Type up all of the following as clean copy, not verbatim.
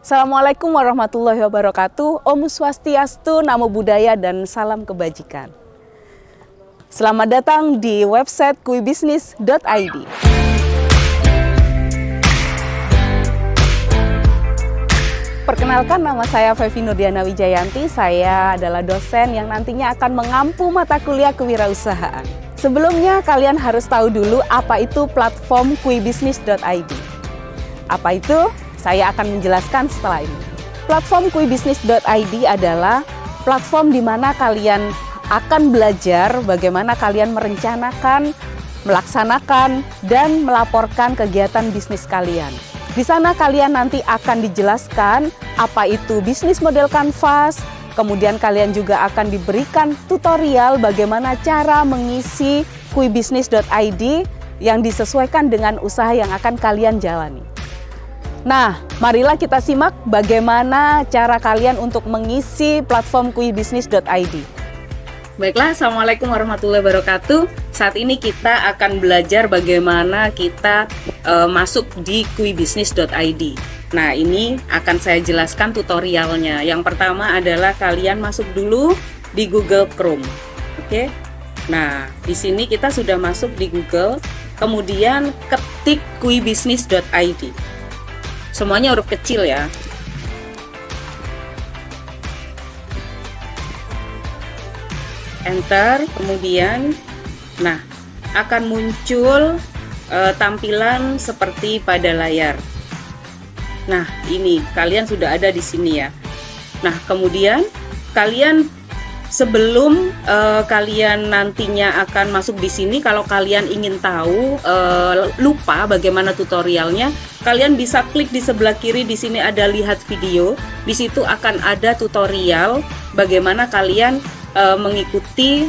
Assalamualaikum warahmatullahi wabarakatuh. Om Swastiastu, Namo Buddhaya, dan salam kebajikan. Selamat datang di website kuibisnis.id. Perkenalkan, nama saya Fevi Nurdiana Wijayanti. Saya adalah dosen yang nantinya akan mengampu mata kuliah kewirausahaan. Sebelumnya, kalian harus tahu dulu apa itu platform kuibisnis.id. Apa itu? Saya akan menjelaskan setelah ini. Platform kuibisnis.id adalah platform di mana kalian akan belajar bagaimana kalian merencanakan, melaksanakan, dan melaporkan kegiatan bisnis kalian. Di sana kalian nanti akan dijelaskan apa itu bisnis model kanvas, kemudian kalian juga akan diberikan tutorial bagaimana cara mengisi kuibisnis.id yang disesuaikan dengan usaha yang akan kalian jalani. Nah, marilah kita simak bagaimana cara kalian untuk mengisi platform kuibisnis.id. Baiklah, Assalamualaikum warahmatullahi wabarakatuh. Saat ini kita akan belajar bagaimana kita masuk di kuibisnis.id. Nah, ini akan saya jelaskan tutorialnya. Yang pertama adalah kalian masuk dulu di Google Chrome. Oke. Nah, di sini kita sudah masuk di Google, kemudian ketik kuibisnis.id. Semuanya huruf kecil ya. Enter, kemudian nah akan muncul tampilan seperti pada layar. Nah, ini kalian sudah ada di sini ya. Nah, kemudian kalian sebelum kalian nantinya akan masuk di sini, kalau kalian ingin tahu lupa bagaimana tutorialnya, kalian bisa klik di sebelah kiri, di sini ada lihat video. Di situ akan ada tutorial bagaimana kalian mengikuti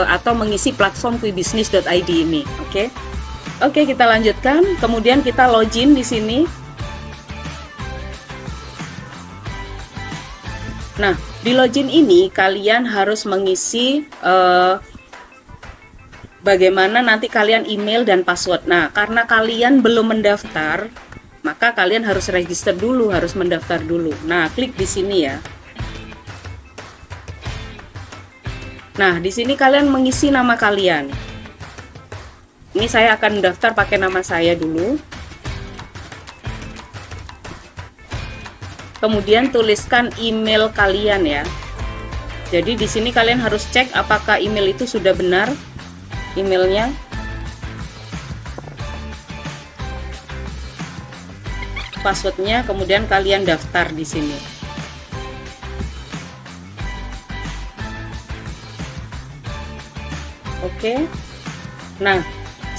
atau mengisi platform kuibisnis.id ini. Oke, kita lanjutkan. Kemudian kita login di sini. Nah, di login ini kalian harus mengisi bagaimana nanti kalian email dan password. Nah, karena kalian belum mendaftar, maka kalian harus register dulu, harus mendaftar dulu. Nah, klik di sini ya. Nah, di sini kalian mengisi nama kalian. Ini saya akan mendaftar pakai nama saya dulu. Kemudian tuliskan email kalian ya. Jadi di sini kalian harus cek apakah email itu sudah benar emailnya. Passwordnya, kemudian kalian daftar di sini. Oke. Nah,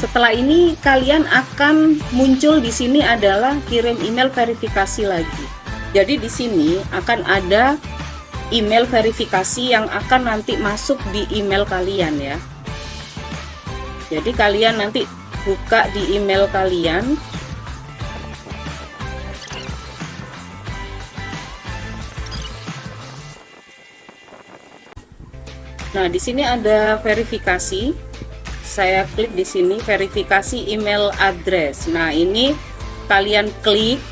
setelah ini kalian akan muncul di sini adalah kirim email verifikasi lagi. Jadi di sini akan ada email verifikasi yang akan nanti masuk di email kalian ya. Jadi kalian nanti buka di email kalian. Nah, di sini ada verifikasi. Saya klik di sini verifikasi email address. Nah, ini kalian klik.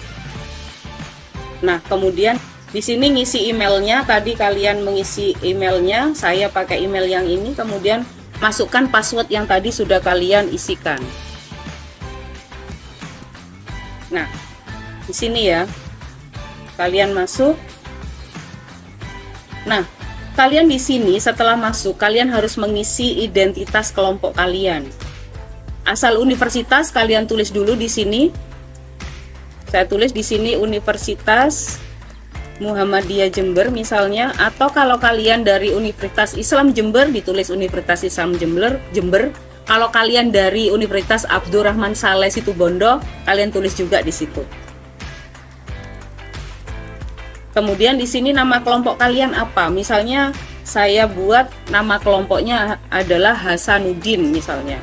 Nah, kemudian di sini ngisi emailnya. Tadi kalian mengisi emailnya, saya pakai email yang ini. Kemudian masukkan password yang tadi sudah kalian isikan. Nah, di sini ya, kalian masuk. Nah, kalian di sini setelah masuk, kalian harus mengisi identitas kelompok kalian. Asal universitas kalian tulis dulu di sini. Saya tulis di sini Universitas Muhammadiyah Jember misalnya, atau kalau kalian dari Universitas Islam Jember ditulis Universitas Islam Jember. Kalau kalian dari Universitas Abdurrahman Saleh Situbondo, kalian tulis juga di situ. Kemudian di sini nama kelompok kalian apa? Misalnya saya buat nama kelompoknya adalah Hasanuddin misalnya.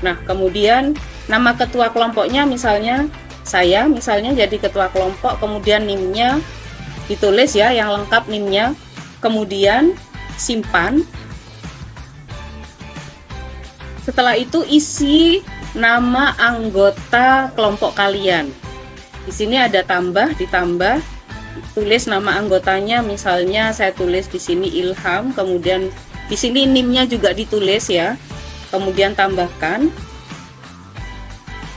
Nah, kemudian nama ketua kelompoknya misalnya saya, misalnya jadi ketua kelompok, kemudian NIM-nya ditulis ya, yang lengkap NIM-nya. Kemudian simpan. Setelah itu isi nama anggota kelompok kalian. Di sini ada tambah, ditambah, tulis nama anggotanya, misalnya saya tulis di sini Ilham, kemudian di sini NIM-nya juga ditulis ya. Kemudian tambahkan.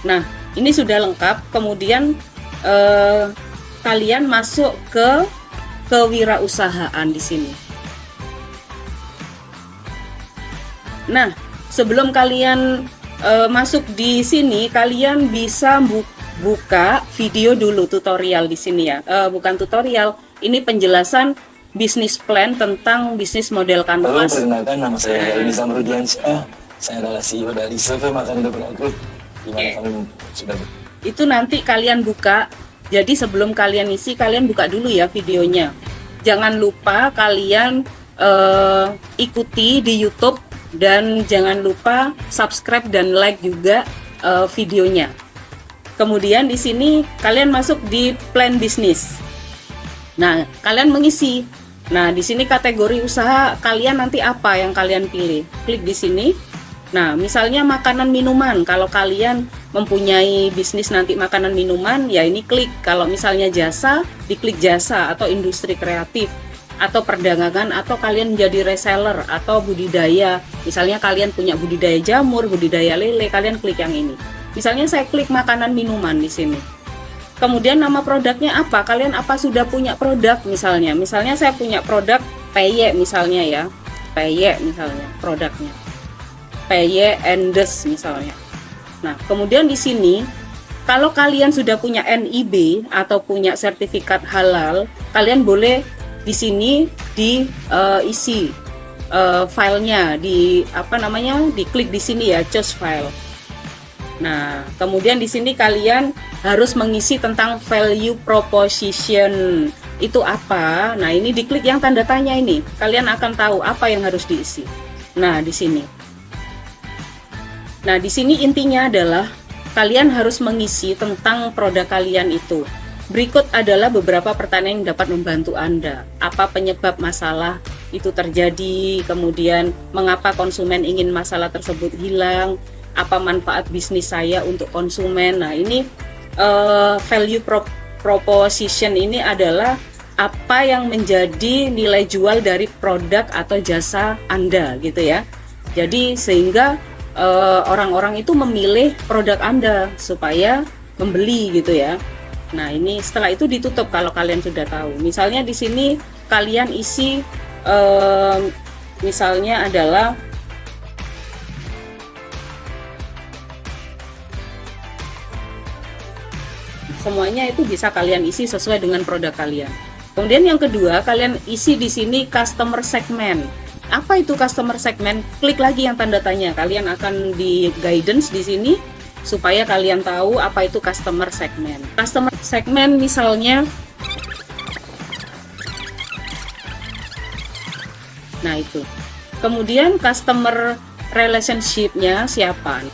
Nah, ini sudah lengkap. Kemudian kalian masuk ke kewirausahaan di sini. Nah, sebelum kalian masuk di sini, kalian bisa buka video dulu, tutorial di sini ya. Bukan tutorial, ini penjelasan bisnis plan tentang bisnis model kanvas. Halo, perkenalkan nama saya Elmi Zamrudiansyah. Saya adalah CEO dari Survey Makan Hidup Group. Gimana kalian sudah? Itu nanti kalian buka. Jadi sebelum kalian isi, kalian buka dulu ya videonya. Jangan lupa kalian ikuti di YouTube. Dan jangan lupa subscribe dan like juga videonya. Kemudian di sini kalian masuk di plan bisnis. Nah, kalian mengisi. Nah, di sini kategori usaha kalian nanti apa yang kalian pilih. Klik di sini. Nah, misalnya makanan minuman. Kalau kalian mempunyai bisnis nanti makanan minuman, ya ini klik. Kalau misalnya jasa, diklik jasa atau industri kreatif. Atau perdagangan, atau kalian menjadi reseller atau budidaya. Misalnya kalian punya budidaya jamur, budidaya lele, kalian klik yang ini. Misalnya saya klik makanan minuman di sini. Kemudian nama produknya apa? Kalian apa sudah punya produk misalnya? Misalnya saya punya produk peye misalnya ya. Peye misalnya produknya. Peye Endes misalnya. Nah, kemudian di sini kalau kalian sudah punya NIB atau punya sertifikat halal, kalian boleh di sini diisi filenya, diklik di sini ya, choose file. Nah, kemudian di sini kalian harus mengisi tentang value proposition itu apa. Nah, ini diklik yang tanda tanya ini, kalian akan tahu apa yang harus diisi. Nah, di sini. Nah, di sini intinya adalah kalian harus mengisi tentang produk kalian itu. Berikut adalah beberapa pertanyaan yang dapat membantu Anda. Apa penyebab masalah itu terjadi? Kemudian, mengapa konsumen ingin masalah tersebut hilang? Apa manfaat bisnis saya untuk konsumen? Nah, ini value proposition ini adalah apa yang menjadi nilai jual dari produk atau jasa Anda, gitu ya. Jadi, sehingga orang-orang itu memilih produk Anda supaya membeli, gitu ya. Nah, ini setelah itu ditutup kalau kalian sudah tahu. Misalnya di sini kalian isi misalnya adalah semuanya itu bisa kalian isi sesuai dengan produk kalian. Kemudian yang kedua, kalian isi di sini customer segment. Apa itu customer segment? Klik lagi yang tanda tanya. Kalian akan di guidance di sini supaya kalian tahu apa itu customer segment. Customer segment misalnya, nah itu. Kemudian customer relationship-nya siapa?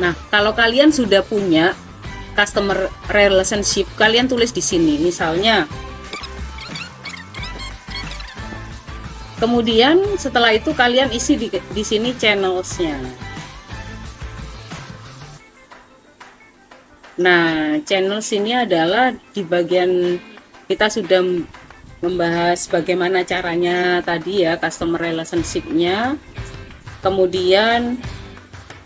Nah, kalau kalian sudah punya customer relationship, kalian tulis di sini. Misalnya, kemudian setelah itu kalian isi di sini channels-nya. Nah, channel sini adalah di bagian kita sudah membahas bagaimana caranya tadi ya, customer relationship-nya. Kemudian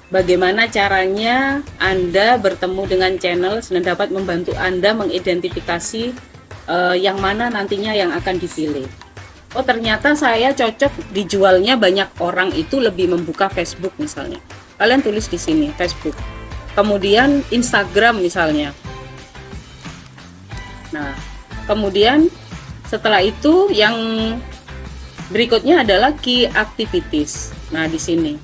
bagaimana caranya Anda bertemu dengan channel dan dapat membantu Anda mengidentifikasi yang mana nantinya yang akan dipilih. Oh, ternyata saya cocok dijualnya banyak orang itu lebih membuka Facebook misalnya. Kalian tulis di sini Facebook. Kemudian Instagram misalnya. Nah, kemudian setelah itu yang berikutnya adalah key activities. Nah, di sini.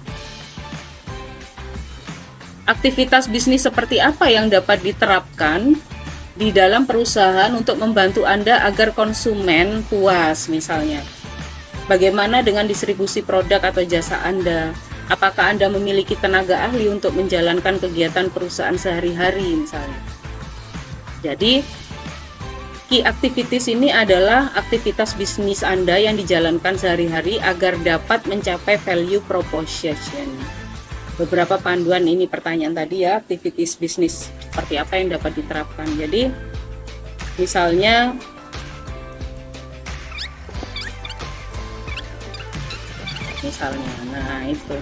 Aktivitas bisnis seperti apa yang dapat diterapkan di dalam perusahaan untuk membantu Anda agar konsumen puas misalnya. Bagaimana dengan distribusi produk atau jasa Anda? Apakah Anda memiliki tenaga ahli untuk menjalankan kegiatan perusahaan sehari-hari misalnya. Jadi, key activities ini adalah aktivitas bisnis Anda yang dijalankan sehari-hari agar dapat mencapai value proposition. Beberapa panduan ini pertanyaan tadi ya, activities bisnis seperti apa yang dapat diterapkan. Jadi misalnya nah itu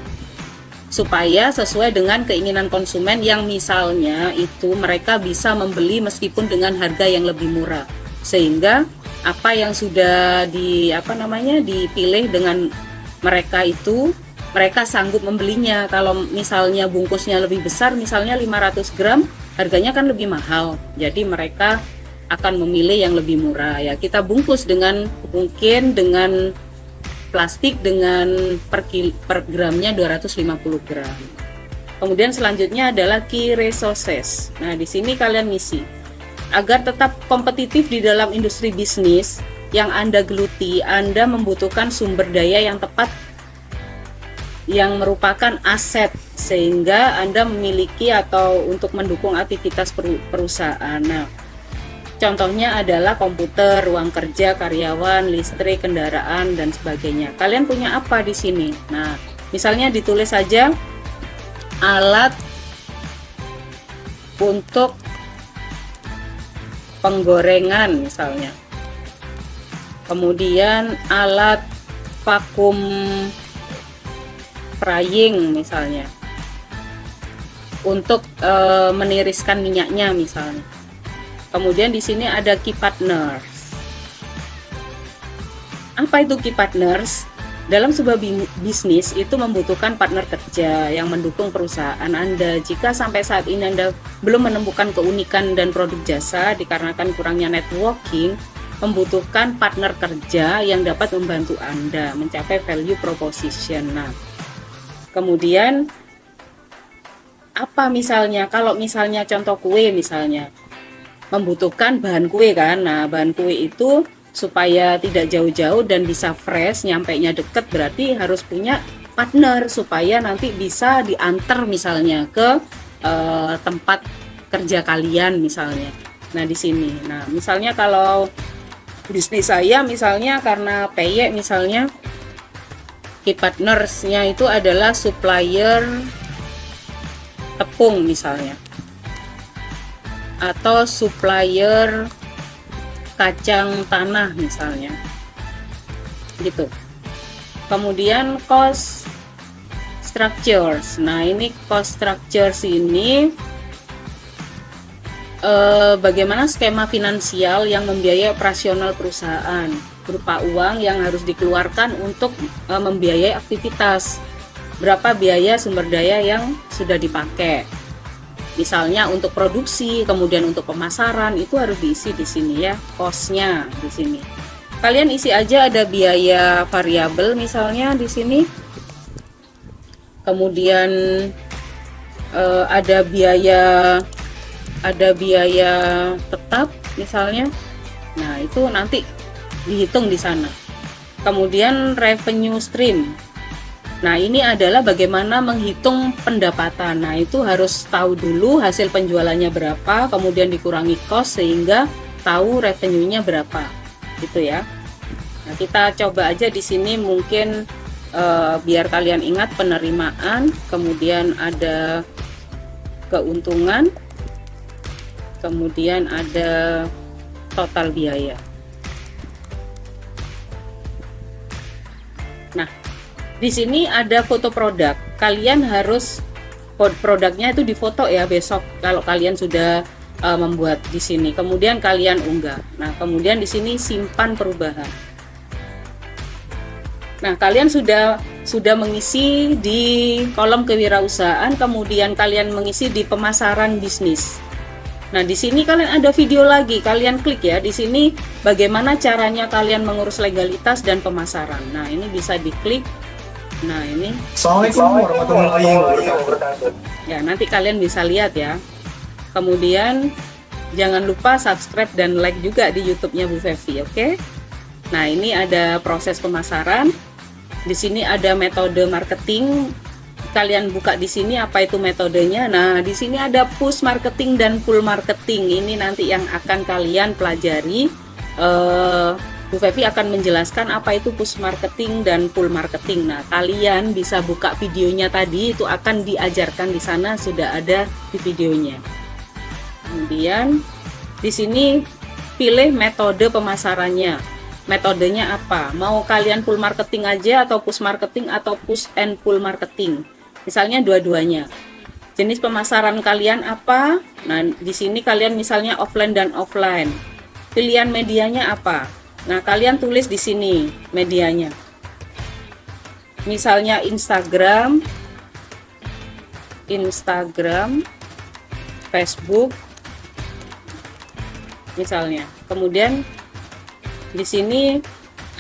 supaya sesuai dengan keinginan konsumen yang misalnya itu mereka bisa membeli meskipun dengan harga yang lebih murah, sehingga apa yang sudah dipilih dengan mereka itu mereka sanggup membelinya. Kalau misalnya bungkusnya lebih besar, misalnya 500 gram, harganya kan lebih mahal, jadi mereka akan memilih yang lebih murah. Ya, kita bungkus mungkin dengan plastik dengan per gramnya 250 gram. Kemudian selanjutnya adalah key resources. Nah, di sini kalian ngisi agar tetap kompetitif di dalam industri bisnis yang Anda geluti. Anda membutuhkan sumber daya yang tepat yang merupakan aset, sehingga Anda memiliki atau untuk mendukung aktivitas perusahaan. Nah, contohnya adalah komputer, ruang kerja, karyawan, listrik, kendaraan, dan sebagainya. Kalian punya apa di sini? Nah, misalnya ditulis saja alat untuk penggorengan misalnya. Kemudian alat vakum frying misalnya. Untuk meniriskan minyaknya misalnya. Kemudian di sini ada key partners. Apa itu key partners? Dalam sebuah bisnis itu membutuhkan partner kerja yang mendukung perusahaan Anda. Jika sampai saat ini Anda belum menemukan keunikan dan produk jasa dikarenakan kurangnya networking, membutuhkan partner kerja yang dapat membantu Anda mencapai value proposition. Nah, kemudian apa misalnya? Kalau misalnya contoh kue misalnya, membutuhkan bahan kue kan. Nah, bahan kue itu supaya tidak jauh-jauh dan bisa fresh, nyampainya deket, berarti harus punya partner supaya nanti bisa diantar misalnya ke tempat kerja kalian misalnya. Nah, di sini. Nah, misalnya kalau bisnis saya misalnya karena PY misalnya, key partnersnya itu adalah supplier tepung misalnya, atau supplier kacang tanah misalnya, gitu. Kemudian cost structures. Nah, ini cost structures ini bagaimana skema finansial yang membiayai operasional perusahaan berupa uang yang harus dikeluarkan untuk membiayai aktivitas. Berapa biaya sumber daya yang sudah dipakai. Misalnya untuk produksi, kemudian untuk pemasaran, itu harus diisi di sini ya, cost-nya di sini. Kalian isi aja ada biaya variabel misalnya di sini. Kemudian ada biaya tetap misalnya. Nah, itu nanti dihitung di sana. Kemudian revenue stream. Nah, ini adalah bagaimana menghitung pendapatan. Nah, itu harus tahu dulu hasil penjualannya berapa, kemudian dikurangi cost sehingga tahu revenue-nya berapa. Gitu ya. Nah, kita coba aja di sini mungkin biar kalian ingat penerimaan, kemudian ada keuntungan, kemudian ada total biaya. Nah, di sini ada foto produk. Kalian harus produknya itu difoto ya besok kalau kalian sudah membuat di sini. Kemudian kalian unggah. Nah, kemudian di sini simpan perubahan. Nah, kalian sudah mengisi di kolom kewirausahaan, kemudian kalian mengisi di pemasaran bisnis. Nah, di sini kalian ada video lagi, kalian klik ya. Di sini bagaimana caranya kalian mengurus legalitas dan pemasaran. Nah, ini bisa diklik. Nah, ini. Assalamualaikum warahmatullahi wabarakatuh. Ya, nanti kalian bisa lihat ya. Kemudian jangan lupa subscribe dan like juga di YouTube-nya Bu Fevi, oke? Nah, ini ada proses pemasaran. Di sini ada metode marketing. Kalian buka di sini apa itu metodenya. Nah, di sini ada push marketing dan pull marketing. Ini nanti yang akan kalian pelajari. Bu Fevi akan menjelaskan apa itu push marketing dan pull marketing. Nah, kalian bisa buka videonya tadi, itu akan diajarkan di sana, sudah ada di videonya. Kemudian di sini pilih metode pemasarannya. Metodenya apa? Mau kalian full marketing aja atau push marketing atau push and pull marketing? Misalnya dua-duanya. Jenis pemasaran kalian apa? Nah, di sini kalian misalnya offline dan offline. Pilihan medianya apa? Nah, kalian tulis di sini medianya. Misalnya Instagram, Facebook, misalnya. Kemudian di sini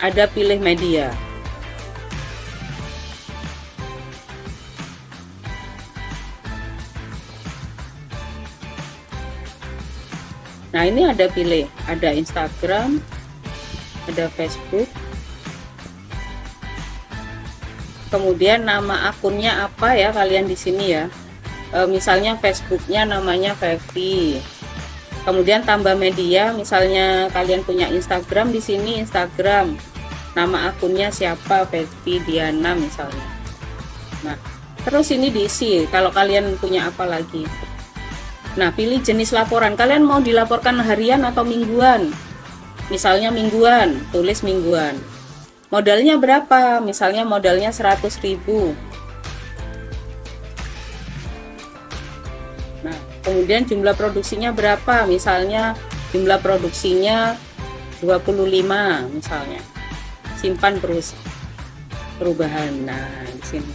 ada pilih media. Nah, ini ada pilih, ada Instagram, ada Facebook. Kemudian nama akunnya apa ya kalian di sini ya. Misalnya Facebooknya namanya Fevi. Kemudian tambah media, misalnya kalian punya Instagram, di sini Instagram. Nama akunnya siapa? Fevi Diana misalnya. Nah, terus ini diisi kalau kalian punya apa lagi. Nah, pilih jenis laporan. Kalian mau dilaporkan harian atau mingguan? Misalnya mingguan, tulis mingguan. Modalnya berapa? Misalnya modalnya 100.000. Nah, kemudian jumlah produksinya berapa? Misalnya jumlah produksinya 25 misalnya. Simpan perubahan. Nah, di sini.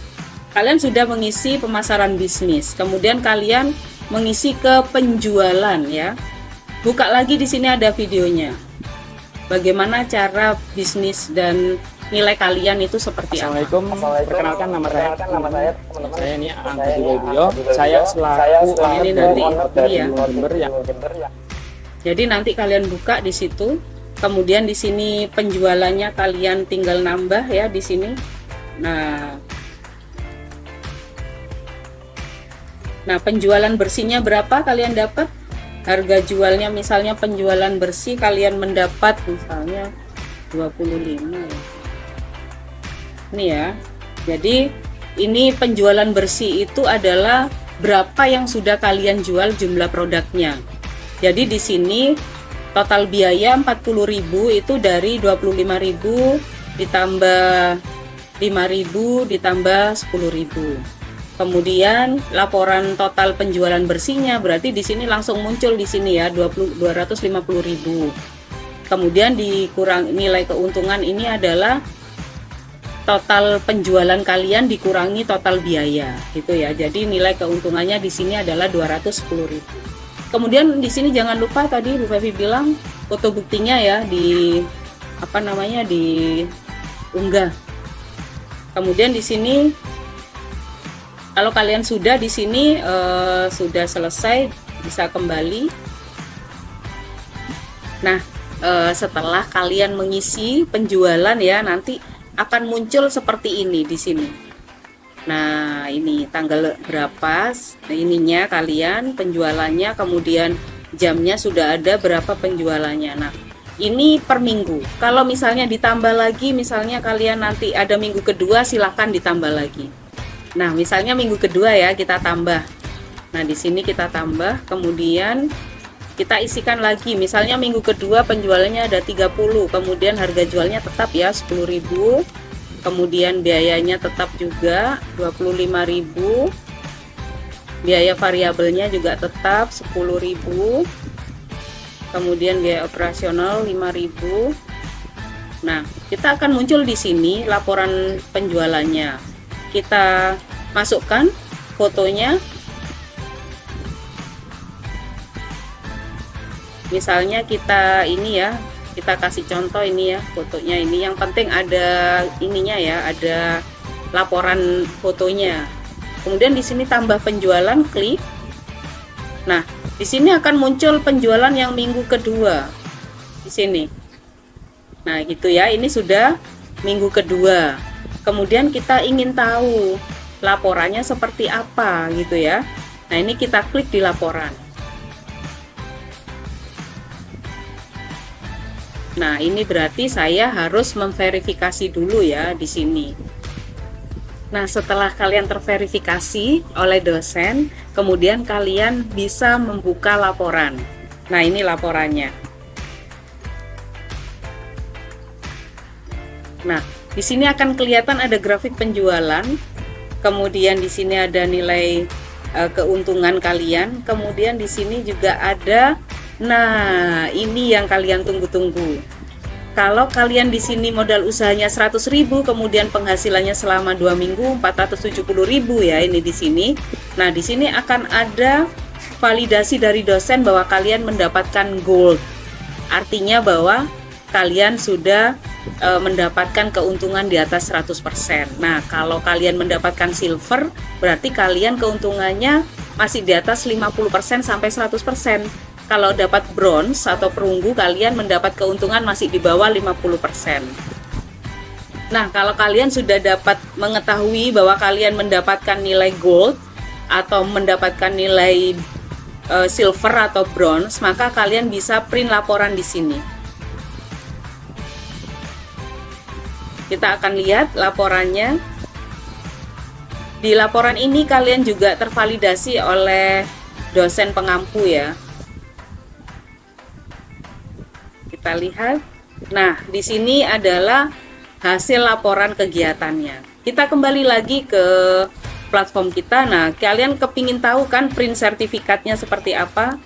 Kalian sudah mengisi pemasaran bisnis. Kemudian kalian mengisi ke penjualan ya. Buka lagi di sini ada videonya. Bagaimana cara bisnis dan nilai kalian itu seperti apa? Assalamualaikum. Perkenalkan nama saya. Saya ini Angga Wiboyo. Saya selaku ini nanti dari ya. Jember ya. Jadi nanti kalian buka di situ. Kemudian di sini penjualannya kalian tinggal nambah ya di sini. Nah, penjualan bersihnya berapa kalian dapat? Harga jualnya misalnya penjualan bersih kalian mendapat misalnya 25 ya. Ini ya. Jadi ini penjualan bersih itu adalah berapa yang sudah kalian jual jumlah produknya. Jadi di sini total biaya 40.000 itu dari 25.000 ditambah 5.000 ditambah 10.000. Kemudian laporan total penjualan bersihnya berarti di sini langsung muncul di sini ya 250.000. Kemudian dikurang nilai keuntungan ini adalah total penjualan kalian dikurangi total biaya gitu ya. Jadi nilai keuntungannya di sini adalah 210.000. Kemudian di sini jangan lupa tadi Bu Fevi bilang foto buktinya ya diunggah. Kemudian di sini kalau kalian sudah di sini sudah selesai bisa kembali. Nah, setelah kalian mengisi penjualan ya nanti akan muncul seperti ini di sini. Nah, ini tanggal berapa ininya kalian penjualannya, kemudian jamnya sudah ada berapa penjualannya. Nah, ini per minggu. Kalau misalnya ditambah lagi, misalnya kalian nanti ada minggu kedua, silahkan ditambah lagi. Nah, misalnya minggu kedua ya kita tambah. Nah, di sini kita tambah, kemudian kita isikan lagi. Misalnya minggu kedua penjualannya ada 30, kemudian harga jualnya tetap ya 10.000. Kemudian biayanya tetap juga 25.000. Biaya variabelnya juga tetap 10.000. Kemudian biaya operasional 5.000. Nah, kita akan muncul di sini laporan penjualannya. Kita masukkan fotonya. Misalnya kita ini ya, kita kasih contoh ini ya, fotonya ini. Yang penting ada ininya ya, ada laporan fotonya. Kemudian di sini tambah penjualan, klik. Nah, di sini akan muncul penjualan yang minggu kedua. Di sini. Nah, gitu ya. Ini sudah minggu kedua. Kemudian kita ingin tahu laporannya seperti apa gitu ya. Nah, ini kita klik di laporan. Nah, ini berarti saya harus memverifikasi dulu ya di sini. Nah, setelah kalian terverifikasi oleh dosen, kemudian kalian bisa membuka laporan. Nah, ini laporannya. Nah, di sini akan kelihatan ada grafik penjualan, kemudian di sini ada nilai keuntungan kalian, kemudian di sini juga ada, nah ini yang kalian tunggu-tunggu. Kalau kalian di sini modal usahanya 100.000, kemudian penghasilannya selama 2 minggu 470.000 ya, ini di sini. Nah, di sini akan ada validasi dari dosen bahwa kalian mendapatkan gold. Artinya bahwa kalian sudah mendapatkan keuntungan di atas 100%. Nah, kalau kalian mendapatkan silver, berarti kalian keuntungannya masih di atas 50% sampai 100%. Kalau dapat bronze atau perunggu, kalian mendapat keuntungan masih di bawah 50%. Nah, kalau kalian sudah dapat mengetahui bahwa kalian mendapatkan nilai gold atau mendapatkan nilai silver atau bronze, maka kalian bisa print laporan di sini. Kita akan lihat laporannya. Di laporan ini kalian juga tervalidasi oleh dosen pengampu ya. Kita lihat. Nah, di sini adalah hasil laporan kegiatannya. Kita kembali lagi ke platform kita. Nah, kalian kepingin tahu kan print sertifikatnya seperti apa?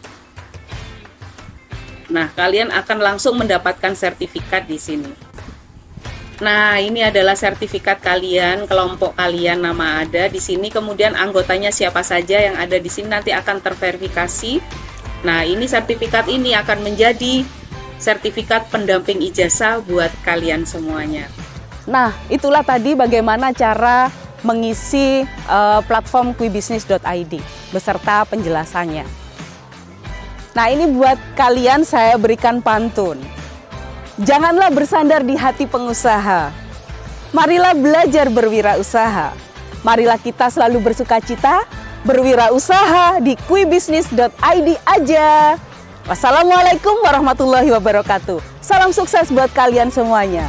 Nah, kalian akan langsung mendapatkan sertifikat di sini. Nah, ini adalah sertifikat kalian, kelompok kalian, nama ada di sini. Kemudian anggotanya siapa saja yang ada di sini nanti akan terverifikasi. Nah, ini sertifikat ini akan menjadi sertifikat pendamping ijazah buat kalian semuanya. Nah, itulah tadi bagaimana cara mengisi platform quibisnis.id beserta penjelasannya. Nah, ini buat kalian saya berikan pantun. Janganlah bersandar di hati pengusaha. Marilah belajar berwirausaha. Marilah kita selalu bersukacita, berwirausaha di quibisnis.id aja. Wassalamualaikum warahmatullahi wabarakatuh. Salam sukses buat kalian semuanya.